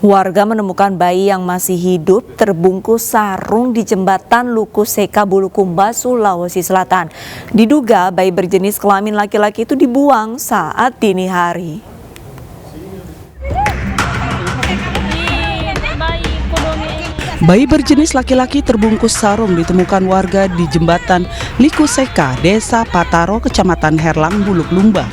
Warga menemukan bayi yang masih hidup terbungkus sarung di jembatan Luku Seka, Bulukumba, Sulawesi Selatan. Diduga bayi berjenis kelamin laki-laki itu dibuang saat dini hari. Bayi berjenis laki-laki terbungkus sarung ditemukan warga di jembatan Liku Seka, Desa Pataro, Kecamatan Herlang, Bulukumba.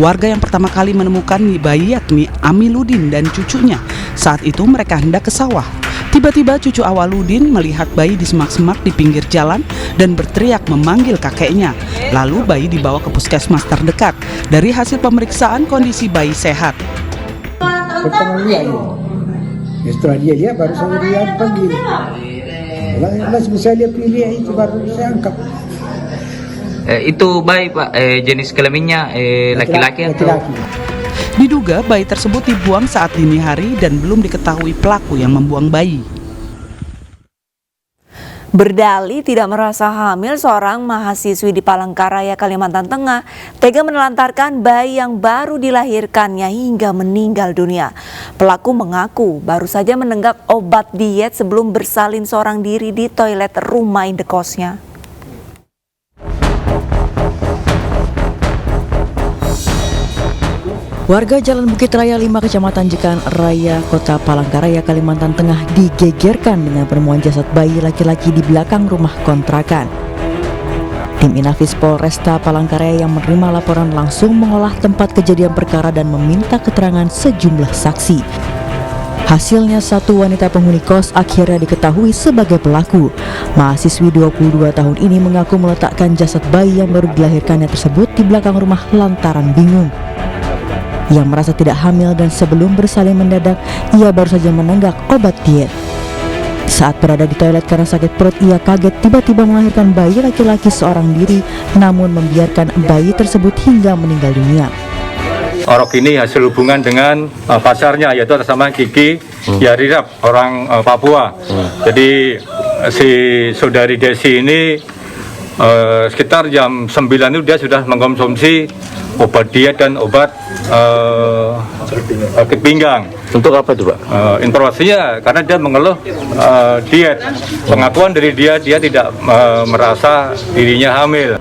Warga yang pertama kali menemukan bayi yakni Amiludin dan cucunya. Saat itu mereka hendak ke sawah. Tiba-tiba cucu Awaludin melihat bayi di semak-semak di pinggir jalan dan berteriak memanggil kakeknya. Lalu bayi dibawa ke puskesmas terdekat. Dari hasil pemeriksaan kondisi bayi sehat. Setelah dia lihat baru saya lihat panggil. Saya lihat pilih itu baru saya angkat. Itu bayi Pak, jenis kelaminnya laki-laki atau? Laki-laki. Diduga bayi tersebut dibuang saat dini hari dan belum diketahui pelaku yang membuang bayi. Berdalih tidak merasa hamil, seorang mahasiswi di Palangkaraya, Kalimantan Tengah tega menelantarkan bayi yang baru dilahirkannya hingga meninggal dunia. Pelaku mengaku baru saja menenggak obat diet sebelum bersalin seorang diri di toilet rumah indekosnya. Warga Jalan Bukit Raya 5 Kecamatan Jekan Raya, Kota Palangkaraya, Kalimantan Tengah digegerkan dengan penemuan jasad bayi laki-laki di belakang rumah kontrakan. Tim Inafis Polresta Palangkaraya yang menerima laporan langsung mengolah tempat kejadian perkara dan meminta keterangan sejumlah saksi. Hasilnya satu wanita penghuni kos akhirnya diketahui sebagai pelaku. Mahasiswi 22 tahun ini mengaku meletakkan jasad bayi yang baru dilahirkannya tersebut di belakang rumah lantaran bingung. Yang merasa tidak hamil dan sebelum bersalin mendadak, ia baru saja menenggak obat diet. Saat berada di toilet karena sakit perut, ia kaget tiba-tiba melahirkan bayi laki-laki seorang diri, namun membiarkan bayi tersebut hingga meninggal dunia. Orok ini hasil hubungan dengan pacarnya, yaitu atas nama Kiki Yarirap, orang Papua. Jadi si saudari Desi ini sekitar jam 9 itu dia sudah mengkonsumsi obat diet dan obat sakit pinggang. Untuk apa itu Pak? Informasinya karena dia mengeluh diet. Pengakuan dari dia tidak merasa dirinya hamil.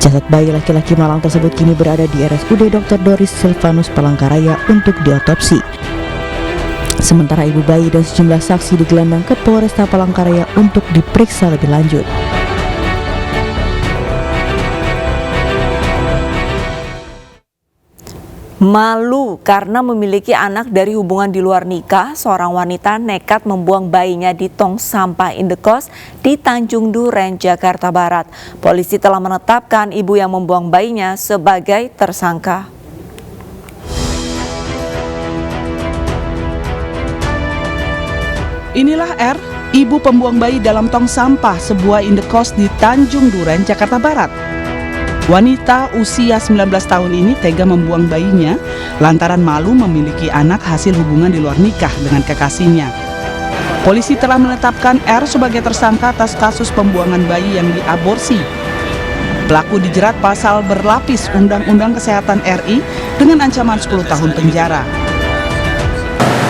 Jasad bayi laki-laki malang tersebut kini berada di RSUD Dr. Doris Silvanus Palangkaraya untuk diotopsi. Sementara ibu bayi dan sejumlah saksi digelandang ke Polresta Palangkaraya untuk diperiksa lebih lanjut. Malu karena memiliki anak dari hubungan di luar nikah, seorang wanita nekat membuang bayinya di tong sampah indekos di Tanjung Duren, Jakarta Barat. Polisi telah menetapkan ibu yang membuang bayinya sebagai tersangka. Inilah R, ibu pembuang bayi dalam tong sampah sebuah indekos di Tanjung Duren, Jakarta Barat. Wanita usia 19 tahun ini tega membuang bayinya lantaran malu memiliki anak hasil hubungan di luar nikah dengan kekasihnya. Polisi telah menetapkan R sebagai tersangka atas kasus pembuangan bayi yang diaborsi. Pelaku dijerat pasal berlapis Undang-Undang Kesehatan RI dengan ancaman 10 tahun penjara.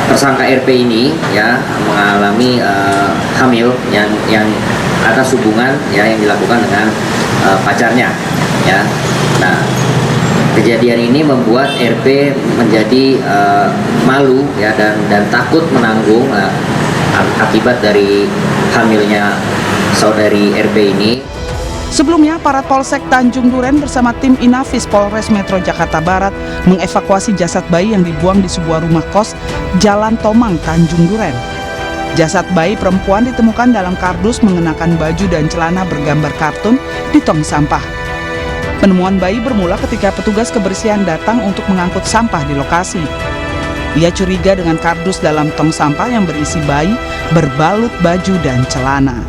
Tersangka RP ini ya mengalami hamil yang atas hubungan ya yang dilakukan dengan pacarnya. Ya, nah kejadian ini membuat RP menjadi malu ya dan takut menanggung akibat dari hamilnya saudari RP ini. Sebelumnya, aparat Polsek Tanjung Duren bersama tim Inafis Polres Metro Jakarta Barat mengevakuasi jasad bayi yang dibuang di sebuah rumah kos Jalan Tomang, Tanjung Duren. Jasad bayi perempuan ditemukan dalam kardus mengenakan baju dan celana bergambar kartun di tong sampah. Penemuan bayi bermula ketika petugas kebersihan datang untuk mengangkut sampah di lokasi. Ia curiga dengan kardus dalam tong sampah yang berisi bayi berbalut baju dan celana.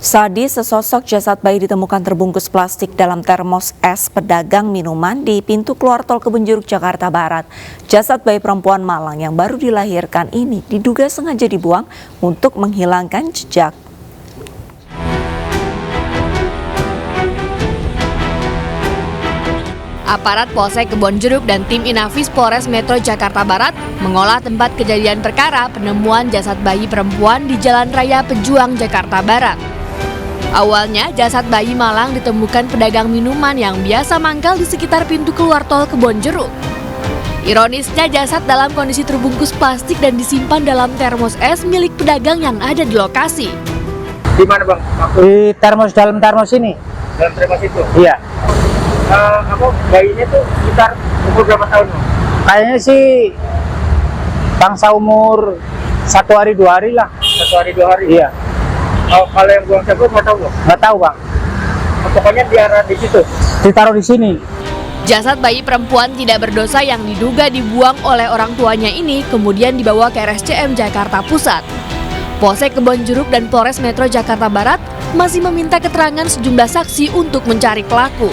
Sadis, sesosok jasad bayi ditemukan terbungkus plastik dalam termos es pedagang minuman di pintu keluar tol Kebonjeruk, Jakarta Barat. Jasad bayi perempuan malang yang baru dilahirkan ini diduga sengaja dibuang untuk menghilangkan jejak. Aparat Polsek Kebonjeruk dan tim Inafis Polres Metro Jakarta Barat mengolah tempat kejadian perkara penemuan jasad bayi perempuan di Jalan Raya Pejuang, Jakarta Barat. Awalnya, jasad bayi malang ditemukan pedagang minuman yang biasa mangkal di sekitar pintu keluar tol Kebonjeruk. Ironisnya, jasad dalam kondisi terbungkus plastik dan disimpan dalam termos es milik pedagang yang ada di lokasi. Di mana bang? Di termos, dalam termos ini. Dalam termos itu? Iya. Bayinya tuh sekitar umur berapa tahun? Kayaknya sih bangsa umur 1 hari 2 hari lah. 1 hari 2 hari? Iya. Kalau yang buang sabu nggak tahu bang? Nggak tahu bang. Pokoknya biara di situ? Ditaruh di sini. Jasad bayi perempuan tidak berdosa yang diduga dibuang oleh orang tuanya ini kemudian dibawa ke RSCM Jakarta Pusat. Polsek Kebonjeruk dan Polres Metro Jakarta Barat masih meminta keterangan sejumlah saksi untuk mencari pelaku.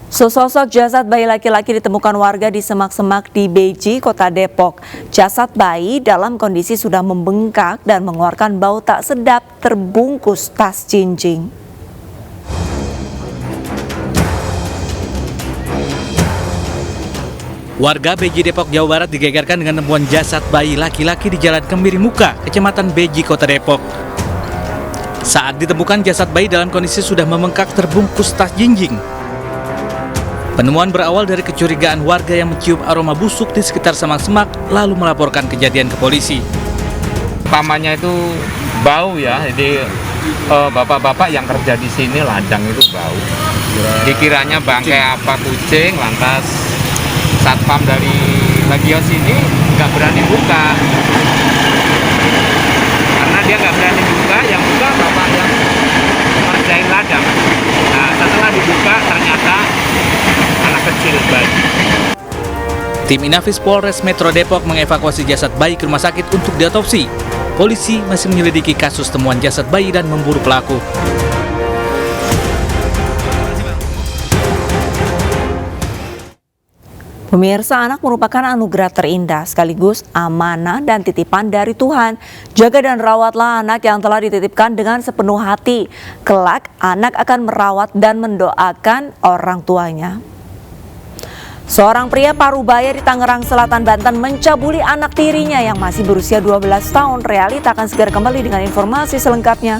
Sesosok jasad bayi laki-laki ditemukan warga di semak-semak di Beji, Kota Depok. Jasad bayi dalam kondisi sudah membengkak dan mengeluarkan bau tak sedap terbungkus tas jinjing. Warga Beji Depok, Jawa Barat digegerkan dengan temuan jasad bayi laki-laki di Jalan Kemiri Muka, Kecamatan Beji, Kota Depok. Saat ditemukan, jasad bayi dalam kondisi sudah membengkak terbungkus tas jinjing. Penemuan berawal dari kecurigaan warga yang mencium aroma busuk di sekitar semak-semak, lalu melaporkan kejadian ke polisi. Utamanya itu bau ya, jadi bapak-bapak yang kerja di sini ladang itu bau. Dikiranya bangkai apa kucing, lantas satpam dari Legios ini nggak berani buka. Karena dia nggak berani buka, yang buka bapak yang kerjain ladang. Nah, setelah dibuka ternyata anak kecil bayi. Tim Inafis Polres Metro Depok mengevakuasi jasad bayi ke rumah sakit untuk diotopsi. Polisi masih menyelidiki kasus temuan jasad bayi dan memburu pelaku. Pemirsa, anak merupakan anugerah terindah sekaligus amanah dan titipan dari Tuhan. Jaga dan rawatlah anak yang telah dititipkan dengan sepenuh hati. Kelak anak akan merawat dan mendoakan orang tuanya. Seorang pria Parubaya di Tangerang Selatan, Banten mencabuli anak tirinya yang masih berusia 12 tahun. Realita akan segera kembali dengan informasi selengkapnya.